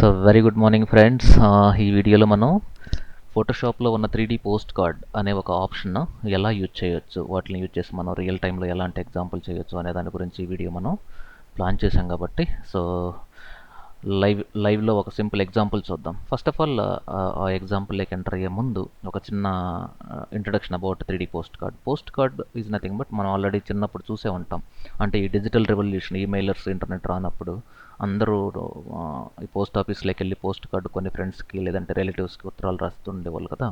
So very good morning friends. ఈ వీడియోలో మనం ఫోటోషాప్లో ఉన్న 3D పోస్ట్ కార్డ్ అనే ఒక ఆప్షన్ ఎలా యూజ్ చేయొచ్చు, వాటిని యూజ్ చేసి మనం రియల్ టైంలో ఎలాంటి ఎగ్జాంపుల్ చేయొచ్చు అనే దాని గురించి ఈ వీడియో మనం ప్లాన్ చేసాం కాబట్టి సో లైవ్లో ఒక సింపుల్ ఎగ్జాంపుల్ చూద్దాం. ఫస్ట్ ఆఫ్ ఆల్ ఆ ఎగ్జాంపుల్లోకి ఎంటర్ అయ్యే ముందు ఒక చిన్న introduction about 3D post card is nothing but మనం ఆల్రెడీ చిన్నప్పుడు చూసే ఉంటాం. అంటే ఈ డిజిటల్ రెవల్యూషన్, ఈమెయిలర్స్, ఇంటర్నెట్ రానప్పుడు అందరూ ఈ పోస్ట్ ఆఫీస్లోకి వెళ్ళి పోస్ట్ కార్డు కొన్ని ఫ్రెండ్స్కి లేదంటే రిలేటివ్స్కి ఉత్తరాలు రాస్తుండేవాళ్ళు కదా.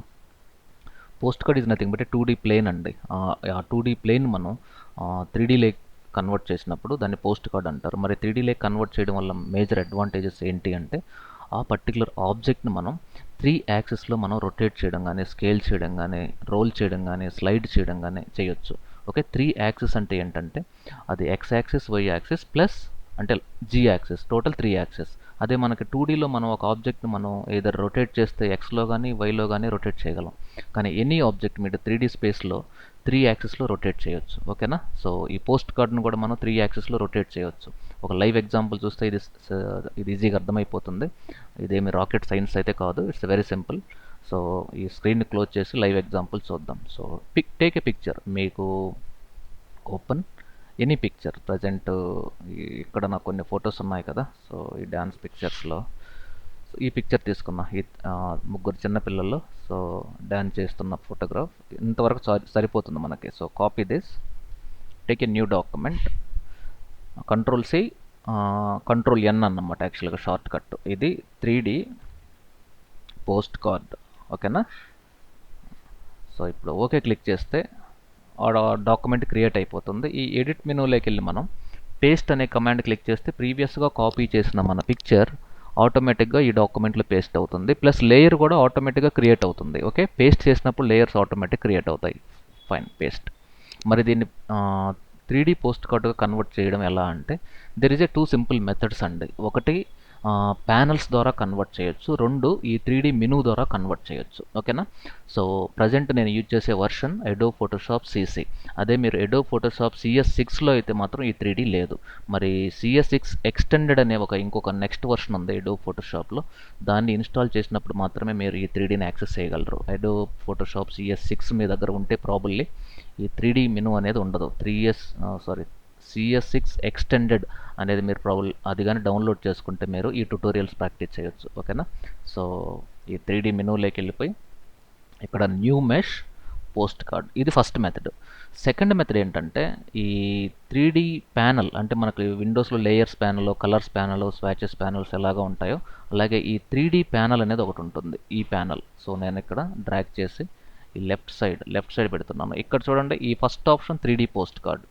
Post card is nothing but 2D plane అండి. ఆ 2D ప్లేన్ మనం 3D లేక్ కన్వర్ట్ చేసినప్పుడు దాన్ని పోస్ట్ కార్డ్ అంటారు. మరి 3D లేక్ కన్వర్ట్ చేయడం వల్ల మేజర్ అడ్వాంటేజెస్ ఏంటి అంటే ఆ పర్టికులర్ ఆబ్జెక్ట్ని మనం 3 యాక్సెస్లో మనం రొటేట్ చేయడం కానీ, స్కేల్ చేయడం కానీ, రోల్ చేయడం కానీ, స్లైడ్ చేయడం కానీ చేయొచ్చు. ఓకే, 3 యాక్సెస్ అంటే ఏంటంటే అది x axis, y axis plus అంటే జీ యాక్సెస్, టోటల్ 3 యాక్సెస్. అదే మనకి 2Dలో మనం ఒక ఆబ్జెక్ట్ని మనం ఏదర్ రొటేట్ చేస్తే ఎక్స్లో కానీ వైలో కానీ రొటేట్ చేయగలం. కానీ ఎనీ ఆబ్జెక్ట్ మీరు 3D స్పేస్లో 3 యాక్సెస్లో రొటేట్ చేయొచ్చు. ఓకేనా. సో ఈ పోస్ట్ కార్డ్ను కూడా మనం 3 యాక్సెస్లో రొటేట్ చేయొచ్చు. ఒక లైవ్ ఎగ్జాంపుల్ చూస్తే ఇది ఈజీగా అర్థమైపోతుంది. ఇదేమి రాకెట్ సైన్స్ అయితే కాదు, ఇట్స్ వెరీ సింపుల్. సో ఈ స్క్రీన్ని క్లోజ్ చేసి లైవ్ ఎగ్జాంపుల్ చూద్దాం. సో టేక్ ఏ పిక్చర్, మీకు ఓపెన్ ఎనీ పిక్చర్. ప్రజెంట్ ఇక్కడ నాకు కొన్ని ఫొటోస్ ఉన్నాయి కదా. సో ఈ డ్యాన్స్ పిక్చర్స్లో ఈ పిక్చర్ తీసుకున్నా. ఈ ముగ్గురు చిన్నపిల్లలు సో డ్యాన్స్ చేస్తున్న ఫోటోగ్రాఫ్. ఇంతవరకు సరిపోతుంది మనకి. So copy this, take a new document, control C, control N అన్నమాట యాక్చువల్గా షార్ట్ కట్. ఇది 3D పోస్ట్ కార్డ్. ఓకేనా. సో ఇప్పుడు ఓకే క్లిక్ చేస్తే డాక్యుమెంట్ క్రియేట్ అయిపోతుంది. ఈ ఎడిట్ మెనూలోకి వెళ్ళి మనం పేస్ట్ అనే కమాండ్ క్లిక్ చేస్తే ప్రీవియస్గా కాపీ చేసిన మన పిక్చర్ ఆటోమేటిక్గా ఈ డాక్యుమెంట్లో పేస్ట్ అవుతుంది. ప్లస్ లేయర్ కూడా ఆటోమేటిక్గా క్రియేట్ అవుతుంది. ఓకే, పేస్ట్ చేసినప్పుడు లేయర్స్ ఆటోమేటిక్ క్రియేట్ అవుతాయి. Fine, paste. మరి దీన్ని 3D పోస్ట్ కార్డ్గా కన్వర్ట్ చేయడం ఎలా అంటే there is a 2 simple methods అండి. ఒకటి ప్యానల్స్ ద్వారా కన్వర్ట్ చేయొచ్చు, 2 ఈ 3D మెనూ ద్వారా కన్వర్ట్ చేయొచ్చు. ఓకేనా. సో ప్రజెంట్ నేను యూజ్ చేసే వర్షన్ అడోబ్ ఫోటోషాప్ CC. అదే మీరు అడోబ్ ఫోటోషాప్ CS6లో అయితే మాత్రం ఈ 3D లేదు. మరి CS6 ఎక్స్టెండెడ్ అనే ఇంకొక నెక్స్ట్ వర్షన్ ఉంది అడోబ్ ఫోటోషాప్లో. దాన్ని ఇన్స్టాల్ చేసినప్పుడు మాత్రమే మీరు ఈ 3Dని యాక్సెస్ చేయగలరు. అడోబ్ ఫోటోషాప్ CS6 మీ దగ్గర ఉంటే ప్రాబబ్లీ ఈ 3D మెనూ అనేది ఉండదు. CS6 ఎక్స్టెండెడ్ అనేది మీరు అది కానీ డౌన్లోడ్ చేసుకుంటే మీరు ఈ ట్యుటోరియల్స్ ప్రాక్టీస్ చేయొచ్చు. ఓకేనా. సో ఈ 3D మెనూలోకి వెళ్ళిపోయి ఇక్కడ న్యూ మెష్ పోస్ట్ కార్డ్, ఇది ఫస్ట్ మెథడ్. సెకండ్ మెథడ్ ఏంటంటే ఈ 3D ప్యానల్ అంటే మనకి విండోస్లో layers panel, colours panel, swatches panels ఎలాగా ఉంటాయో అలాగే ఈ 3D ప్యానల్ అనేది ఒకటి ఉంటుంది. ఈ ప్యానల్ సో నేను ఇక్కడ డ్రాగ్ చేసి ఈ లెఫ్ట్ సైడ్ పెడుతున్నాను. ఇక్కడ చూడండి, ఈ first option 3D post card.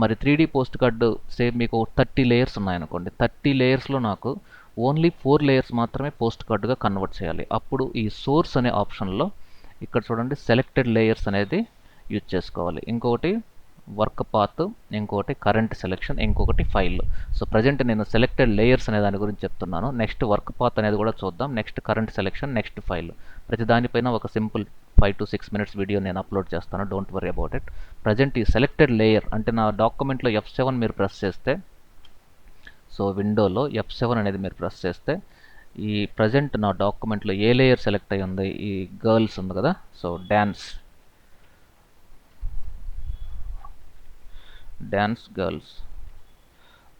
మరి 3D పోస్ట్ కార్డు సేమ్ మీకు 30 లేయర్స్ ఉన్నాయనుకోండి. 30 లేయర్స్లో నాకు ఓన్లీ 4 లేయర్స్ మాత్రమే పోస్ట్ కార్డుగా కన్వర్ట్ చేయాలి. అప్పుడు ఈ సోర్స్ అనే ఆప్షన్లో ఇక్కడ చూడండి సెలెక్టెడ్ లేయర్స్ అనేది యూజ్ చేసుకోవాలి. ఇంకొకటి వర్క్ పాత్, ఇంకొకటి కరెంట్ సెలెక్షన్, ఇంకొకటి ఫైల్. సో ప్రజెంట్ నేను సెలెక్టెడ్ లేయర్స్ అనే దాని గురించి చెప్తున్నాను. నెక్స్ట్ వర్క్ పాత్ అనేది కూడా చూద్దాం, next current selection, next file. ప్రతి దానిపైన ఒక సింపుల్ 5 to 6 minutes వీడియో నేను అప్లోడ్ చేస్తాను. Don't worry about it. Present ఈ సెలెక్టెడ్ లేయర్ అంటే నా డాక్యుమెంట్లో F7 మీరు ప్రెస్ చేస్తే, సో విండోలో F7 అనేది మీరు ప్రెస్ చేస్తే ఈ ప్రజెంట్ నా డాక్యుమెంట్లో ఏ లేయర్ సెలెక్ట్ అయ్యి ఉంది, ఈ గర్ల్స్ ఉంది కదా. సో డ్యాన్స్ గర్ల్స్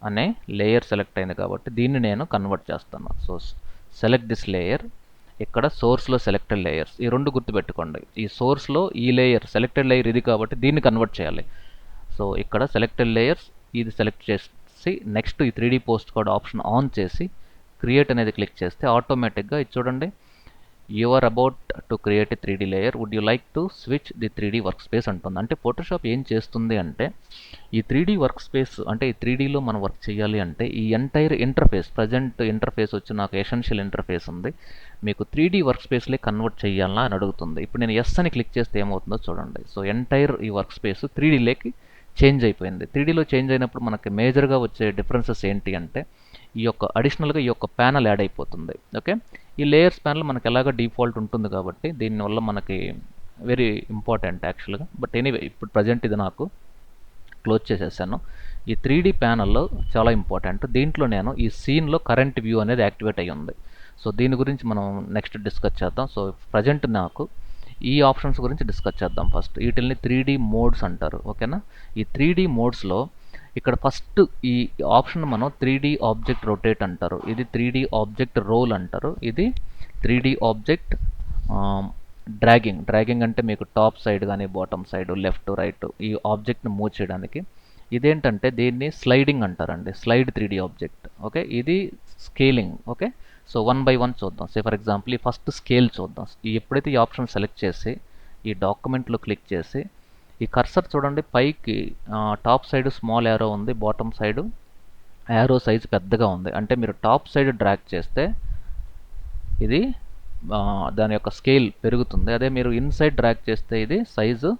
అనే లేయర్ సెలెక్ట్ అయింది కాబట్టి దీన్ని నేను కన్వర్ట్ చేస్తాను. So select this layer. ఇక్కడ సోర్స్లో సెలెక్టెడ్ లేయర్స్, ఈ 2 గుర్తుపెట్టుకోండి. ఈ సోర్స్లో ఈ లేయర్ సెలెక్టెడ్ లేయర్ ఇది కాబట్టి దీన్ని కన్వర్ట్ చేయాలి. సో ఇక్కడ సెలెక్టెడ్ లేయర్స్ ఇది సెలెక్ట్ చేసి నెక్స్ట్ ఈ 3D post card option on చేసి క్రియేట్ అనేది క్లిక్ చేస్తే ఆటోమేటిక్గా ఇది చూడండి, you are about to create a 3D layer, would you like to switch the 3D work space అంటుంది. అంటే ఫోటోషాప్ ఏం చేస్తుంది అంటే ఈ 3D వర్క్ స్పేస్ అంటే ఈ 3Dలో మనం వర్క్ చేయాలి అంటే ఈ ఎంటైర్ ఇంటర్ఫేస్, ప్రజెంట్ ఇంటర్ఫేస్ వచ్చి నాకు ఎసెన్షియల్ ఇంటర్ఫేస్ ఉంది, మీకు 3D వర్క్ స్పేస్లే కన్వర్ట్ చేయాలా అని అడుగుతుంది. ఇప్పుడు నేను ఎస్ అని క్లిక్ చేస్తే ఏమవుతుందో చూడండి. సో ఎంటైర్ ఈ వర్క్ స్పేస్ 3Dలోకి చేంజ్ అయిపోయింది. 3Dలో చేంజ్ అయినప్పుడు మనకి మేజర్గా వచ్చే డిఫరెన్సెస్ ఏంటి అంటే ఈ యొక్క అడిషనల్గా ఈ యొక్క ప్యానల్ యాడ్ అయిపోతుంది. ఓకే, ఈ లేయర్స్ ప్యానల్ మనకి ఎలాగో డిఫాల్ట్ ఉంటుంది కాబట్టి దీనివల్ల మనకి వెరీ ఇంపార్టెంట్ యాక్చువల్గా. బట్ ఎనీవే ఇప్పుడు ప్రజెంట్ ఇది నాకు క్లోజ్ చేసేసాను. ఈ 3D ప్యానల్లో చాలా ఇంపార్టెంట్. దీంట్లో నేను ఈ సీన్లో కరెంట్ వ్యూ అనేది యాక్టివేట్ అయ్యి ఉంది. సో దీని గురించి మనం నెక్స్ట్ డిస్కస్ చేద్దాం. సో ప్రజెంట్ నాకు ఈ ఆప్షన్స్ గురించి డిస్కస్ చేద్దాం. ఫస్ట్ వీటిల్ని 3D మోడ్స్ అంటారు. ఓకేనా? ఈ 3D మోడ్స్లో ఇక్కడ ఫస్ట్ ఈ ఆప్షన్ మనం 3D ఆబ్జెక్ట్ రొటేట్ అంటారు, ఇది 3D ఆబ్జెక్ట్ రోల్ అంటారు, ఇది 3D ఆబ్జెక్ట్ డ్రాగింగ్ అంటే మీకు టాప్ సైడ్ కానీ బాటమ్ సైడ్ లెఫ్ట్ రైట్ ఈ ఆబ్జెక్ట్ని మూవ్ చేయడానికి. ఇదేంటంటే దీన్ని స్లైడింగ్ అంటారండి, స్లైడ్ 3D ఆబ్జెక్ట్. ఓకే, ఇది స్కేలింగ్. ఓకే, సో 1 by 1 చూద్దాం. సే ఫర్ ఎగ్జాంపుల్ ఈ ఫస్ట్ స్కేల్ చూద్దాం. ఎప్పుడైతే ఈ ఆప్షన్ సెలెక్ట్ చేసి ఈ డాక్యుమెంట్లో క్లిక్ చేసి ఈ కర్సర్ చూడండి పైకి టాప్ సైడ్ స్మాల్ యారో ఉంది, బాటమ్ సైడ్ యారో సైజ్ పెద్దగా ఉంది. అంటే మీరు టాప్ సైడ్ డ్రాగ్ చేస్తే ఇది దాని యొక్క స్కేల్ పెరుగుతుంది, అదే మీరు ఇన్సైడ్ డ్రాగ్ చేస్తే ఇది సైజు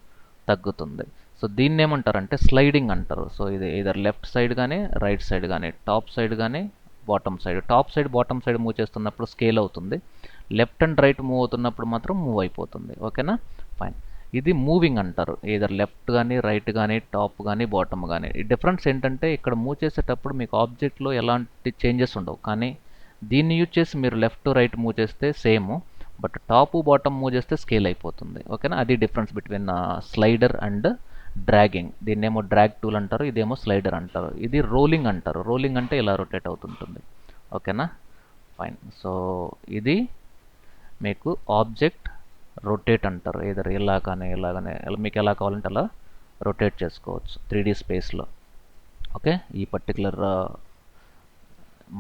తగ్గుతుంది. సో దీన్ని ఏమంటారంటే స్లైడింగ్ అంటారు. సో ఇది ఇదర్ లెఫ్ట్ సైడ్ కానీ రైట్ సైడ్ కానీ టాప్ సైడ్ కానీ bottom side, top side bottom side move చేస్తున్నప్పుడు స్కేల్ అవుతుంది, లెఫ్ట్ అండ్ రైట్ మూవ్ అవుతున్నప్పుడు మాత్రం మూవ్ అయిపోతుంది. ఓకేనా? ఫైన్. ఇది మూవింగ్ అంటారు, ఇదర్ లెఫ్ట్ కానీ రైట్ కానీ టాప్ కానీ బాటమ్ కానీ. ఈ డిఫరెన్స్ ఏంటంటే ఇక్కడ మూవ్ చేసేటప్పుడు మీకు ఆబ్జెక్ట్లో ఎలాంటి చేంజెస్ ఉండవు, కానీ దీన్ని యూజ్ చేసి మీరు లెఫ్ట్ రైట్ మూవ్ చేస్తే same, but top bottom move చేస్తే స్కేల్ అయిపోతుంది. ఓకేనా? అది difference between slider and dragging. దీన్నేమో డ్రాగ్ టూల్ అంటారు, ఇదేమో స్లైడర్ అంటారు. ఇది రోలింగ్ అంటారు, రోలింగ్ అంటే ఇలా రొటేట్ అవుతుంటుంది. ఓకేనా? ఫైన్. సో ఇది మీకు ఆబ్జెక్ట్ రొటేట్ అంటారు, ఏదర్ ఇలా కానీ మీకు ఎలా కావాలంటే అలా రొటేట్ చేసుకోవచ్చు 3D స్పేస్లో. ఓకే, ఈ పర్టికులర్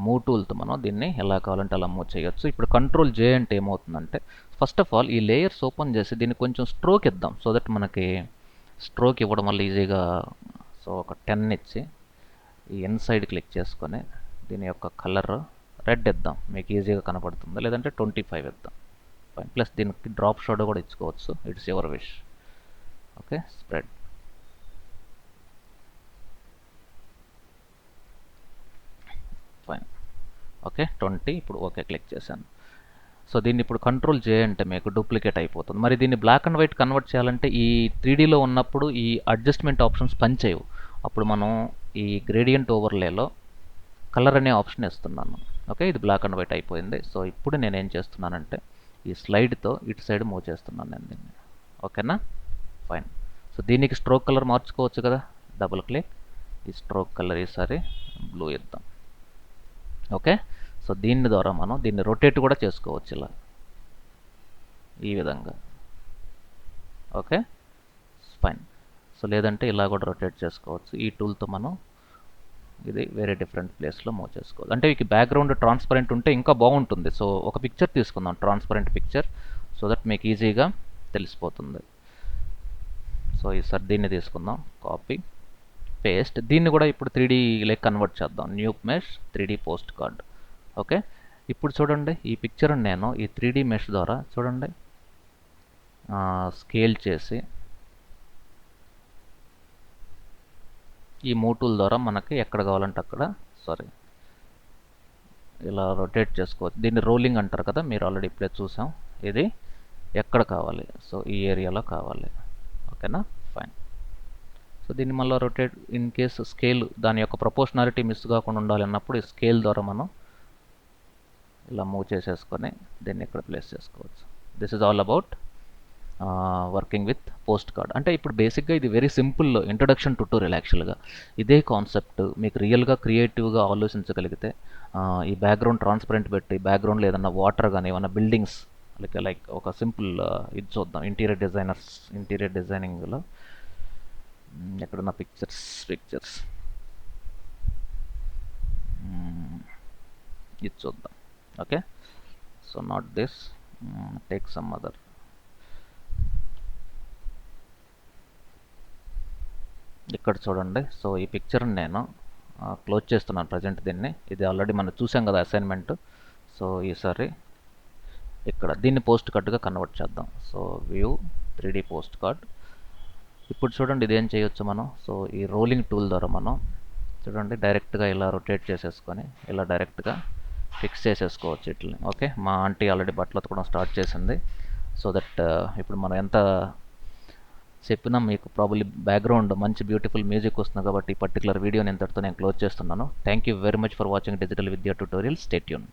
మూవ్ టూల్తో మనం దీన్ని ఎలా కావాలంటే అలా మూవ్ చేయొచ్చు. ఇప్పుడు కంట్రోల్ J అంటే ఏమవుతుందంటే ఫస్ట్ ఆఫ్ ఆల్ ఈ లేయర్స్ ఓపెన్ చేసి దీన్ని కొంచెం స్ట్రోక్ ఇద్దాం, సో దట్ మనకి స్ట్రోక్ ఇవ్వడం వల్ల ఈజీగా. సో ఒక 10 ఇచ్చి ఈ ఇన్సైడ్ క్లిక్ చేసుకొని దీని యొక్క కలర్ రెడ్ ఇద్దాం, మీకు ఈజీగా కనపడుతుంది. లేదంటే 25 ఇద్దాం. ఫైన్. ప్లస్ దీనికి డ్రాప్ షాడో కూడా ఇచ్చుకోవచ్చు, it's your wish. Okay, spread. Fine. Okay, 20. ఇప్పుడు ఓకే క్లిక్ చేశాను. సో దీన్ని ఇప్పుడు కంట్రోల్ J అంటే మీకు డూప్లికేట్ అయిపోతుంది. మరి దీన్ని బ్లాక్ అండ్ వైట్ కన్వర్ట్ చేయాలంటే ఈ 3Dలో ఉన్నప్పుడు ఈ అడ్జస్ట్మెంట్ ఆప్షన్స్ పనిచేయవు. అప్పుడు మనం ఈ గ్రేడియంట్ ఓవర్లేలో కలర్ అనే ఆప్షన్ ఇస్తున్నాను. ఓకే, ఇది బ్లాక్ అండ్ వైట్ అయిపోయింది. సో ఇప్పుడు నేను ఏం చేస్తున్నానంటే ఈ స్లైడ్తో ఇటు సైడ్ మూవ్ చేస్తున్నాను నేను దీన్ని. ఓకేనా? ఫైన్. సో దీనికి స్ట్రోక్ కలర్ మార్చుకోవచ్చు కదా, డబుల్ క్లిక్, ఈ స్ట్రోక్ కలర్ ఈసారి బ్లూ ఇద్దాం. ఓకే, సో దీని ద్వారా మనం దీన్ని రొటేట్ కూడా చేసుకోవచ్చు ఇలా ఈ విధంగా. Okay, fine. సో లేదంటే ఇలా కూడా రొటేట్ చేసుకోవచ్చు. ఈ టూల్తో మనం ఇది వేరే డిఫరెంట్ ప్లేస్లో మూవ్ చేసుకోవచ్చు. అంటే మీకు బ్యాక్గ్రౌండ్ ట్రాన్స్పరెంట్ ఉంటే ఇంకా బాగుంటుంది. సో ఒక పిక్చర్ తీసుకుందాం, ట్రాన్స్పరెంట్ పిక్చర్, సో దట్ మీకు ఈజీగా తెలిసిపోతుంది. సో ఈసారి దీన్ని తీసుకుందాం, కాపీ పేస్ట్. దీన్ని కూడా ఇప్పుడు 3D లైక్ కన్వర్ట్ చేద్దాం, new mesh 3D post card. Okay, ఇప్పుడు చూడండి ఈ పిక్చర్ నేను ఈ 3D మెష్ ద్వారా చూడండి స్కేల్ చేసి ఈ మూవ్ టూల్ ద్వారా మనకి ఎక్కడ కావాలంటే అక్కడ ఇలా రొటేట్ చేసుకోవచ్చు. దీన్ని రోలింగ్ అంటారు కదా, మీరు ఆల్రెడీ ఇప్పుడే చూసాం. ఇది ఎక్కడ కావాలి, సో ఈ ఏరియాలో కావాలి. ఓకేనా? ఫైన్. సో దీన్ని మళ్ళీ రొటేట్ ఇన్ కేస్ స్కేల్ దాని యొక్క ప్రపోర్షనాలిటీ మిస్ కాకుండా ఉండాలి అన్నప్పుడు ఈ స్కేల్ ద్వారా మనం ఇలా మూవ్ చేసేసుకొని దీన్ని ఇక్కడ ప్లేస్ చేసుకోవచ్చు. This is all about working with post card. అంటే ఇప్పుడు బేసిక్గా ఇది వెరీ సింపుల్ ఇంట్రొడక్షన్ ట్యుటోరియల్. యాక్చువల్గా ఇదే కాన్సెప్ట్ మీకు రియల్గా క్రియేటివ్గా ఆలోచించగలిగితే ఈ బ్యాక్గ్రౌండ్ ట్రాన్స్పరెంట్ పెట్టి బ్యాక్గ్రౌండ్లో ఏదన్నా వాటర్ కానీ ఏమన్నా బిల్డింగ్స్ లైక్ ఒక సింపుల్ ఇది చూద్దాం. ఇంటీరియర్ డిజైనింగ్లో ఎక్కడున్న పిక్చర్స్ ఇది చూద్దాం. Okay, so not this, take some other. ఇక్కడ చూడండి. సో ఈ పిక్చర్ని నేను క్లోజ్ చేస్తున్నాను ప్రజెంట్ దీన్ని. ఇది ఆల్రెడీ మనం చూసాం కదా అసైన్మెంట్. సో ఈసారి ఇక్కడ దీన్ని పోస్ట్ కార్డ్గా కన్వర్ట్ చేద్దాం. So view 3D post card. ఇప్పుడు చూడండి ఇదేం చేయొచ్చు మనం. సో ఈ రోలింగ్ టూల్ ద్వారా మనం చూడండి డైరెక్ట్గా ఇలా రొటేట్ చేసేసుకొని ఇలా డైరెక్ట్గా ఫిక్స్ చేసేసుకోవచ్చు ఇట్లని. ఓకే, మా ఆంటీ ఆల్రెడీ బట్టలు ఉతకడం స్టార్ట్ చేసింది. సో దట్ ఇప్పుడు మనం ఎంత చెప్పినా మీకు ప్రాబబ్లీ బ్యాక్గ్రౌండ్ మంచి బ్యూటిఫుల్ మ్యూజిక్ వస్తుంది కాబట్టి ఈ పర్టికులర్ వీడియోని ఇంతటితో నేను క్లోజ్ చేస్తున్నాను. Thank you very much for watching digital విద్యా ట్యూటోరియల్. Stay tune.